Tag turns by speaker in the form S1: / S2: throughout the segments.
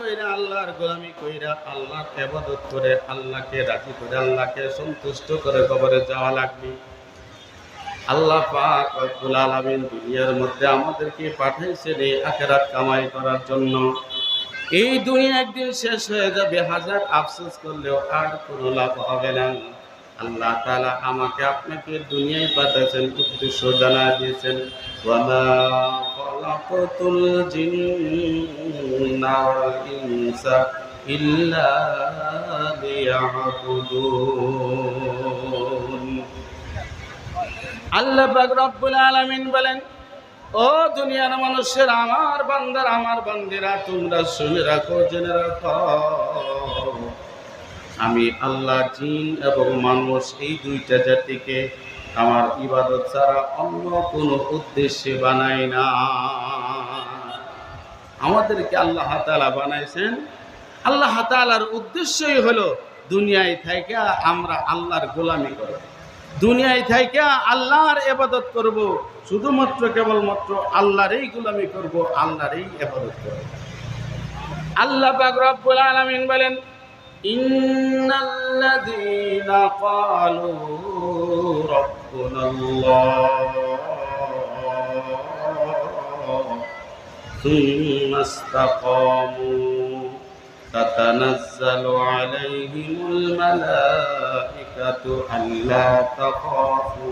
S1: কইরা আল্লাহর গোলামি কইরা আল্লাহর ইবাদত করে আল্লাহকে রাজি করে আল্লাহকে সন্তুষ্ট করে কবরে যাওয়া লাগবে। আল্লাহ পাক রব্বুল আলামিন দুনিয়ার মধ্যে আমাদেরকে পাঠাইছেন এই আখিরাত কামাই করার জন্য। এই দুনিয়া একদিন শেষ হয়ে যাবে, হাজার আফসোস করলেও আর কোনো লাভ হবে না। আল্লাহ তাআলা আমাকে আপনাকে দুনিয়ায় পাঠাইছেন, উদ্দেশ্য জানা দিয়েছেন, ওয়ামা খালাকাতুল জিন্না ওয়াল ইনসা ইল্লা লিয়াবুদুন। আল্লাহ পাক রব্বুল আলামিন বলেন, ও দুনিয়ার মানুষের, আমার বান্দার আমার বান্দিরা, তোমরা শুনে রাখো, জেনে রাখো, আমি আল্লাহ জিন এবং মানুষ এই দুইটা জাতিকে আমার ইবাদত ছাড়া অন্য কোনো উদ্দেশ্যে বানাই না। আমাদেরকে আল্লাহ তাআলা বানাইছেন, আল্লাহ তাআলার উদ্দেশ্যই হলো দুনিয়ায় থেকে আমরা আল্লাহর গোলামি করব, দুনিয়ায় থেকে আল্লাহর ইবাদত করব, শুধুমাত্র কেবলমাত্র আল্লাহরই গোলামি করব, আল্লাহরই ইবাদত করব। আল্লাহ পাক রব্বুল আলামিন বলেন, ইন্নাল্লাযীনা ক্বালু রাব্বুনাল্লাহ সুম্মা ইসতাকামু তাতানাজ্জালু আলাইহিমুল মালাইকাতু আল্লা তাখাফু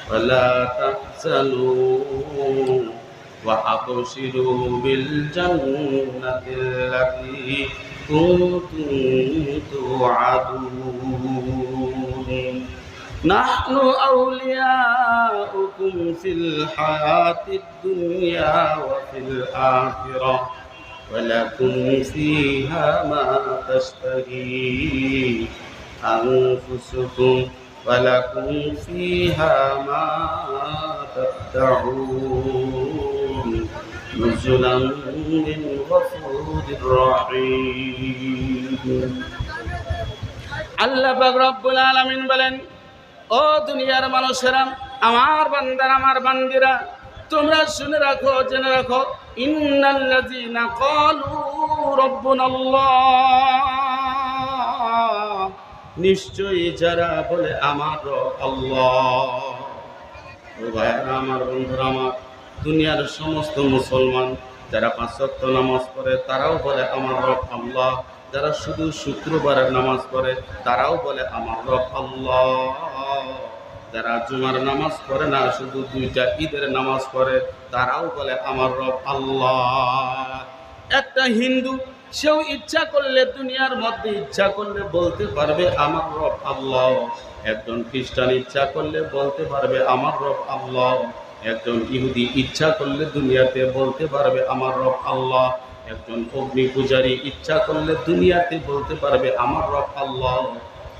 S1: ওয়া লা তাহজানু ওয়া আবশিরু বিল জান্নাতিল্লাতী কুনতুম তুআদুন নাহনু আউলিয়াউকুম ফিল হায়াতিদ দুনিয়া ওয়া ফিল আখিরাহ ওয়া লাকুম ফীহা মা তাশতাহি আনফুসুকুম ওয়া লাকুম ফীহা মা তাদউন নুজুলান মিন গফুরির রহিম। আল্লাহ পাক রব্বুল আলামিন বলেন, ও দুনিয়ার মানুষেরা, আমার বান্দারা আমার বান্দিরা, তোমরা শুনে রাখো, জেনে রাখো, ইন্নাল্লাযীনা ক্বালু রাব্বুনাল্লাহ, নিশ্চয়ই যারা বলে আমার রব আল্লাহ। ও ভাইরা আমার, বন্ধুরা আমার, দুনিয়ার সমস্ত মুসলমান যারা 5 ওয়াক্ত নামাজ পড়ে তারাও বলে আমার রব আল্লাহ, যারা শুধু শুক্রবারের নামাজ পড়ে তারাও বলে আমার রব আল্লাহ, যারা জুমার নামাজ পড়ে না, শুধু 2টা ঈদের নামাজ পড়ে তারাও বলে আমার রব আল্লাহ। একটা হিন্দু, সেও ইচ্ছা করলে দুনিয়ার মধ্যে ইচ্ছা করলে বলতে পারবে আমার রব আল্লাহ। একজন খ্রিস্টান ইচ্ছা করলে বলতে পারবে আমার রব আল্লাহ। একজন ইহুদি ইচ্ছা করলে দুনিয়াতে বলতে পারবে আমার রব আল্লাহ। একজন অগ্নি পূজারী ইচ্ছা করলে দুনিয়াতে বলতে পারবে আমার রব আল্লাহ।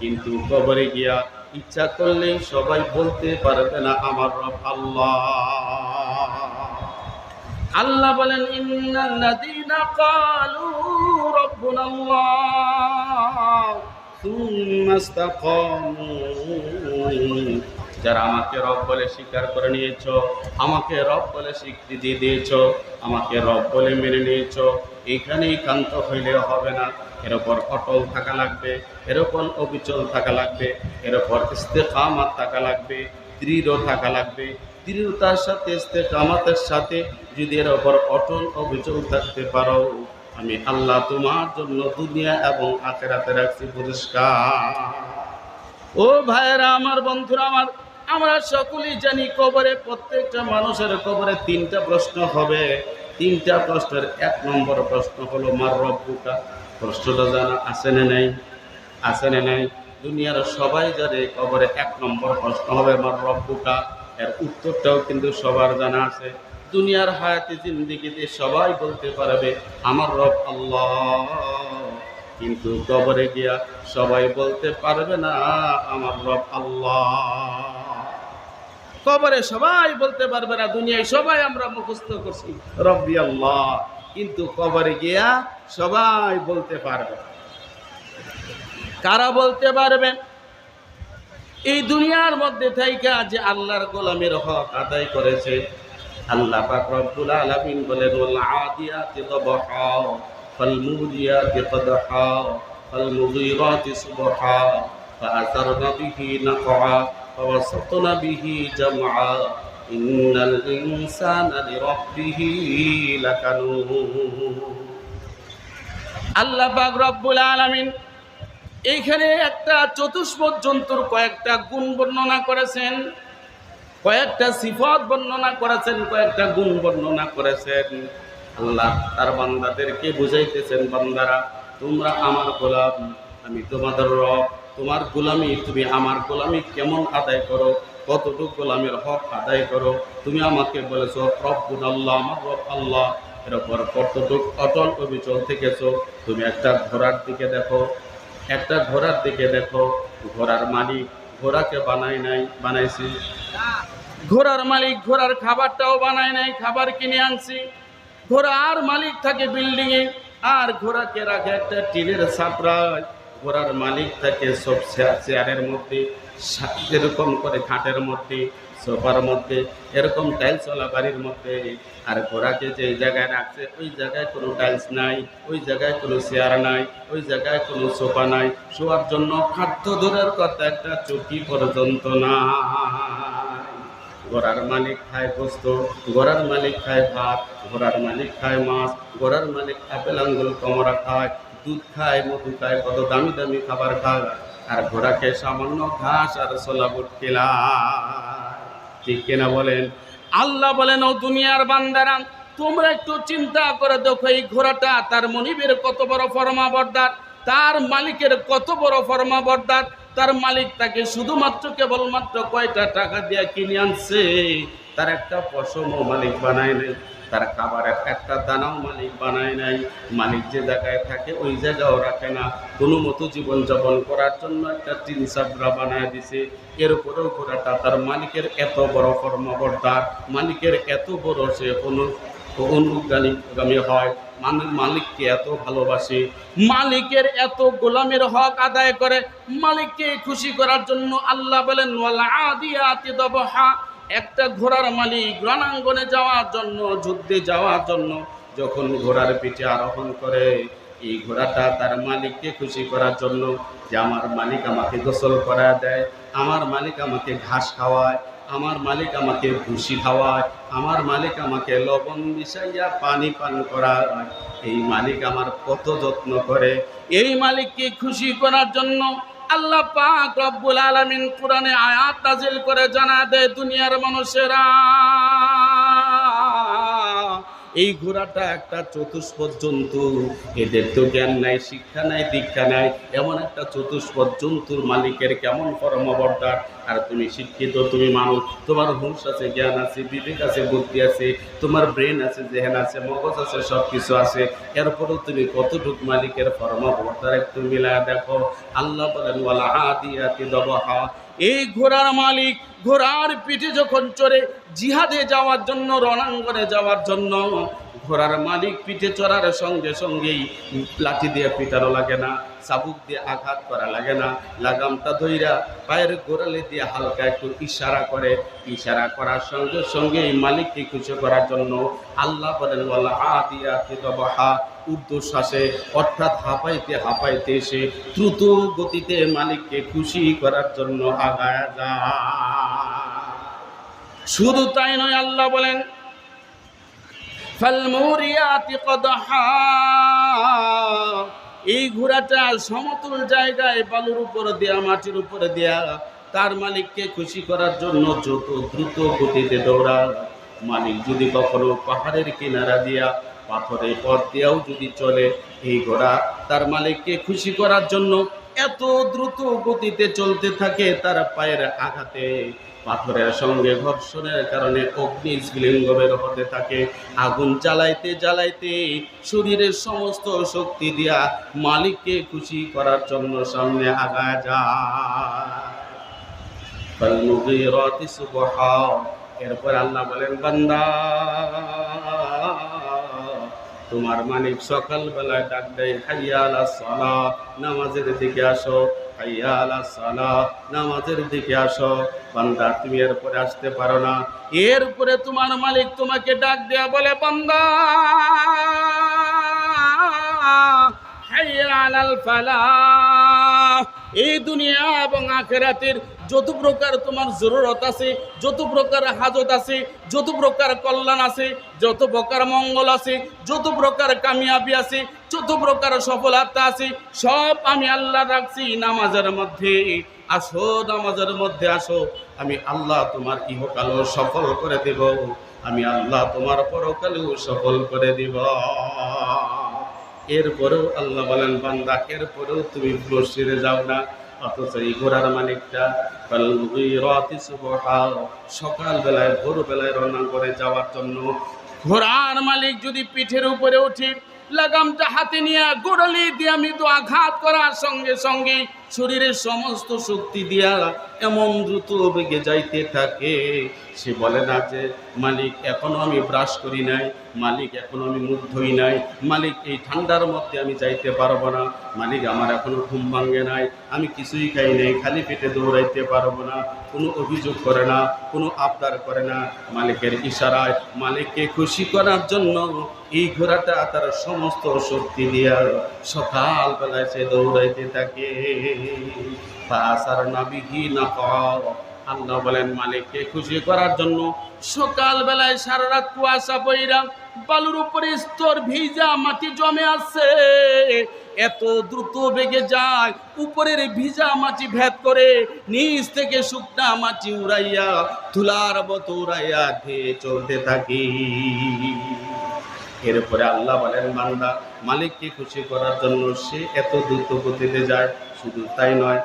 S1: কিন্তু কবরে গিয়া ইচ্ছা করলেই সবাই বলতে পারবে না আমার রব আল্লাহ। আল্লাহ বলেন, ইন্নাল্লাযীনা ক্বালু রাব্বুনাল্লাহ সুম্মা ইসতাকামু, যারা আমাকে রব বলে স্বীকার করে নিয়েছো, আমাকে রব বলে স্বীকৃতি দিয়েছো, আমাকে রব বলে মেনে নিয়েছো, এইখানেই ক্ষান্ত হইলে হবে না। এর উপর অটল থাকা লাগবে, এর উপর অবিচল থাকা লাগবে, এর উপর ইস্তেকামাত থাকা লাগবে, দৃঢ় থাকা লাগবে। দৃঢ়তার সাথে ইস্তেকামাতের সাথে যদি এর উপর অটল অবিচল থাকতে পারো, আমি আল্লাহ তোমার জন্য দুনিয়া এবং আখিরাতে রাখছি পুরস্কার। ও ভাইয়েরা আমার, বন্ধুরা আমার, আমরা সকলেই জানি কবরে, প্রত্যেকটা মানুষের কবরে 3টা প্রশ্ন হবে। 3টা প্রশ্নের 1 নম্বর প্রশ্ন হলো মার রব্বুকা। প্রশ্নটা জানা আছে না নাই? আছে না নাই? দুনিয়ার সবাই জানে কবরে 1 নম্বর প্রশ্ন হবে মার রব্বুকা। এর উত্তরটাও কিন্তু সবার জানা আছে। দুনিয়ার হায়াতে জিন্দেগিতে সবাই বলতে পারবে আমার রব আল্লাহ, কিন্তু কবরে গিয়া সবাই বলতে পারবে না আমার রব আল্লাহ। কবরে সবাই বলতে পারবে না। দুনিয়ায় সবাই আমরা মুখস্থ করছি রব্বি আল্লাহ, কিন্তু কবরে গিয়া সবাই বলতে পারবে। কারা বলতে পারবেন? এই দুনিয়ার মধ্যে থাইকা যে আল্লাহর গোলামের হক আদায় করেছে। আল্লাহ পাক রব্বুল আলামিন বলেন, ওয়াল আদিয়াতি দবহা, فالموريات قدحا فالمغيرات صبحا فأثرن به نقعا فوسطن به جمعا إن الإنسان لربه لكنود আল্লাহ পাক রব্বুল আলামিন এইখানে একটা চতুষ্পদ জন্তুর কয়েকটা গুণ বর্ণনা করেছেন, কয়েকটা সিফত বর্ণনা করেছেন, কয়েকটা গুণ বর্ণনা করেছেন। আল্লাহ তার বান্দাদেরকে বুঝাইতেছেন, বান্দারা তোমরা আমার গোলাম, আমি তোমাদের রব, তোমার গোলামি, তুমি আমার গোলামি কেমন আদায় করো, কতটুকু গোলামের হক আদায় করো। তুমি আমাকে বলেছো রব্বুন আল্লাহ, আমার রব আল্লাহ, এর উপর কতটুকু অটল অবিচল থেকেছো। তুমি একটা ঘোড়ার দিকে দেখো, একটা ঘোড়ার দিকে দেখো, ঘোড়ার মালিক ঘোড়াকে বানায় নাই, বানাইছি। ঘোড়ার মালিক ঘোড়ার খাবারটাও বানায় নাই, খাবার কিনে আনছি। ঘোড়ার মালিক থাকে বিল্ডিংয়ে, আর ঘোড়াকে রাখে একটা টিনের ছাপড়ায়। ঘোড়ার মালিক থাকে সব চেয়ারের মধ্যে, এরকম করে খাটের মধ্যে, সোফার মধ্যে, এরকম টাইলসওয়ালা বাড়ির মধ্যে। আর ঘোড়াকে যে জায়গায় রাখছে ওই জায়গায় কোনো টাইলস নাই, ওই জায়গায় কোনো চেয়ার নাই, ওই জায়গায় কোনো সোফা নাই। শোয়ার জন্য খাদ্য দূরের কথা একটা চৌকি পর্যন্ত না। ঘোড়ার মালিক খায় গোস্ত, ঘোড়ার মালিক খায় ভাত, ঘোড়ার মালিক খায় মাছ, ঘোড়ার মালিক আপেল আঙ্গুল কমরা খায়, দুধ খায়, মধু খায়, কত দামি দামি খাবার খায়। আর ঘোড়াকে সামান্য ঘাস আর সোলাবুট খেলায়। ঠিক কিনা বলেন? আল্লাহ বলেন, ও দুনিয়ার বান্দারা, তোমরা একটু চিন্তা করে দেখো, এই ঘোড়াটা তার মনিবের কত বড় ফরমাবরদার, তার মালিকের কত বড় ফরমাবরদার। তার মালিক তাকে শুধুমাত্র কেবলমাত্র কয়টা টাকা দিয়ে কিনে আনছে, তার একটা পশমও মালিক বানায় নাই, তার খাবারের একটা দানাও মালিক বানায় নাই। মালিক যে জায়গায় থাকে ওই জায়গাও রাখে না, কোনো মতো জীবনযাপন করার জন্য একটা টিন চাপড়া বানায় দিছে। এর উপরেও ঘোড়াটা তার মালিকের এত বড় কর্মকর্তার, মালিকের এত বড় সে অনুগামী হয়, মালিককে এত ভালোবাসে, মালিকের এত গোলামের হক আদায় করে। মালিককে খুশি করার জন্য আল্লাহ বলেন ওয়াল আদিয়াতি দবহা, একটা ঘোড়ার মালিক রণাঙ্গনে যাওয়ার জন্য, যুদ্ধে যাওয়ার জন্য যখন ঘোড়ার পিঠে আরোহণ করে, এই ঘোড়াটা তার মালিককে খুশি করার জন্য, যে আমার মালিক আমাকে গোসল করা দেয়, আমার মালিক আমাকে ঘাস খাওয়ায়, আমার মালিক আমাকে ভুসি খাওয়ায়, আমার মালিক আমাকে লবণ মিশাইয়া পানি পান করায়, এই মালিক আমার কত যত্ন করে। এই মালিককে খুশি করার জন্য আল্লাহ পাক রব্বুল আলামিন কোরআনে আয়াত নাযিল করে জানা দেয়, দুনিয়ার মানুষেরা, এই ঘোড়াটা একটা চতুষ্পদ জন্তু, এদের তো জ্ঞান নাই, শিক্ষা নাই, দীক্ষা নাই। এমন একটা চতুষ্পদ জন্তুর মালিকের কেমন কর্মবর্তার। আর তুমি শিক্ষিত, তুমি মানুষ, তোমার হুঁশ আছে, জ্ঞান আছে, বিবেক আছে, বুদ্ধি আছে, তোমার ব্রেন আছে, জেহেন আছে, মগজ আছে, সব কিছু আছে। এরপরেও তুমি কতটুকু মালিকের কর্মবর্তার একটু মিলায় দেখো। আল্লাহ বলেন ওয়াল আদিয়াতি দবহা, এই ঘোড়ার মালিক ঘোড়ার পিঠে যখন চড়ে জিহাদে যাওয়ার জন্য, রণাঙ্গনে যাওয়ার জন্য, ঘোড়ার মালিক পিঠে চড়ার সঙ্গে সঙ্গেই লাঠি দিয়ে পিটানো লাগে না, চাবুক দিয়ে আঘাত করা লাগে না, লাগামটা ধইরা পায়ের গোড়ালি দিয়ে হালকা একটু ইশারা করে, ইশারা করার সঙ্গে সঙ্গেই মালিককে খুশি করার জন্য আল্লাহ বলেন ওয়াল আদিয়াতি দবহা, ঊর্ধ্বশ্বাসে অর্থাৎ হাঁপাইতে হাঁপাইতে এসে দ্রুত গতিতে মালিককে খুশি করার জন্য আগায় যায়। শুধু তাই নয়, আল্লাহ বলেন ফালমুরিয়াতি কদহা, এই ঘোড়াটা সমতল জায়গায় বালুর উপরে দেয়া, মাটির উপরে দেয়া, তার মালিককে খুশি করার জন্য যত দ্রুত গতিতে দৌড়ায়। মালিক যদি কখনো পাহাড়ের কিনারা দিয়া, পাথরের পথ দিয়েও যদি চলে, এই ঘোড়া তার মালিককে খুশি করার জন্য এত দ্রুত গতিতে চলতে থাকে। তার পায়ের আঘাতে, পাথরের সঙ্গে ঘর্ষণের কারণে অগ্নিস্ফুলিঙ্গ বের হতে থাকে। আগুন জ্বালাইতে জ্বালাইতে শরীরের সমস্ত শক্তি দিয়া মালিককে খুশি করার জন্য সামনে আগায় যায়। এরপর আল্লাহ বলেন, বান্দা, তোমার মালিক সকালবেলায় ডাক দেয়, হাইয়া আলাস সালাহ, নামাজের দিকে আসো, হাইয়া আলাস সালাহ, নামাজের দিকে আসো। বান্দা, তুমি এরপরে আসতে পারো না। এরপরে তোমার মালিক তোমাকে ডাক দেয়া বলে, বান্দা, হাইয়া আলাল ফালাহ। এই দুনিয়া এবং আখিরাতের যত প্রকার তোমার জরুরত আছে, যত প্রকার হাজত আছে, যত প্রকার কল্যাণ আছে, যত প্রকার মঙ্গল আছে, যত প্রকার কামিয়াবি আছে, যত প্রকার সফলতা আছে, সব আমি আল্লাহ রাখছি নামাজের মধ্যে। আসো নামাজের মধ্যে আসো, আমি আল্লাহ তোমার ইহকালও সফল করে দেব, আমি আল্লাহ তোমার পরকালেও সফল করে দিব। এরপরেও আল্লাহ বলেন বান্দা, এরপরেও তুমি মসজিদে যাও না। অথচ এই ঘোড়ার মালিকটা সকালবেলায় ভোরবেলায় রওনা করে যাওয়ার জন্য। ঘোড়ার মালিক যদি পিঠের উপরে উঠে লাগামটা হাতে নিয়ে গোড়ালি দিয়ে মৃদু আঘাত করার সঙ্গে সঙ্গে শরীরের সমস্ত শক্তি দিয়া এমন দ্রুত বেগে যাইতে থাকে, সে বলে না যে মালিক এখনো আমি ব্রাশ করি নাই, মালিক এখনো আমি মুখ ধুই নাই, মালিক এই ঠান্ডার মধ্যে আমি যাইতে পারবো না, মালিক আমার এখনো ঘুম ভাঙে নাই, আমি কিছুই খাই নাই, খালি পেটে দৌড়াইতে পারবো না। কোনো অভিযোগ করে না, কোনো আবদার করে না। মালিকের ইশারায় মালিককে খুশি করার জন্য এই ঘোড়াটা তার সমস্ত শক্তি দিয়া সকালবেলায় সে দৌড়াইতে থাকে। আল্লাহ বলেন মালিককে খুশি করার জন্য সকালবেলায় সারা রাত কুয়াশা পইরা বালুর উপরে স্তর ভিজা মাটি জমে আছে, এত দ্রুত বেগে যায়, উপরের ভিজা মাটি ভেদ করে নিচ থেকে শুকনা মাটি উড়াইয়া ধুলার মতো উড়াইয়া ধেয়ে চলতে থাকি। এরপরে আল্লাহ বলেন বান্দা, মালিককে খুশি করার জন্য সে এত দ্রুত গতিতে যায়। শুধু তাই নয়,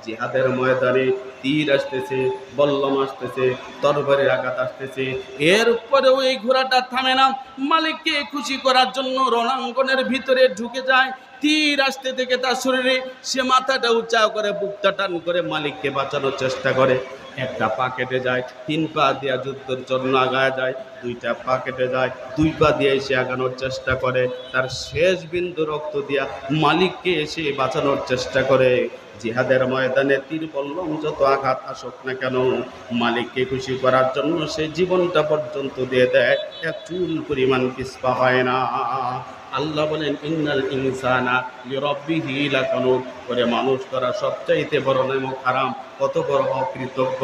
S1: জিহাদের ময়দানে তীর আসতেছে, বল্লম আসতেছে, তরবারির আঘাত আসতেছে, এরপরেও এই ঘোড়াটা থামে না। মালিককে খুশি করার জন্য রণাঙ্গনের ভিতরে ঢুকে যায়। তীর আসতে থেকে তার শরীরে সে মাথাটা উঁচা করে বুকটা টান করে মালিককে বাঁচানোর চেষ্টা করে। একটা পা কেটে যায়, 3 পা দিয়া যুদ্ধের জন্য আগায় যায়, 2টা পা কেটে যায়, 2 পা দিয়ে এসে আগানোর চেষ্টা করে। তার শেষ বিন্দু রক্ত দিয়া মালিককে এসে বাঁচানোর চেষ্টা করে। জিহাদের ময়দানে তীর বল্লম যত আঘাত আসুক না কেন, মালিককে খুশি করার জন্য সে জীবনটা পর্যন্ত দিয়ে দেয়, এক চুল পরিমাণ পিছপা হয় না। আল্লাহ বলেন ইন্নাল ইনসানা লিরাব্বিহি লাকানুত, করে মানুষ করা সবচাইতে বড় নেমক হারাম, কত বড় অকৃতজ্ঞ।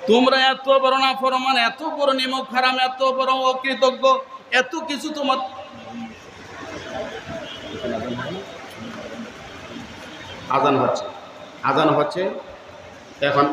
S1: তোমরা এত বড় না ফরমান, এত বড় নেমক হারাম, এত বড় অকৃতজ্ঞ, এত কিছু তোমার। আজান হচ্ছে এখন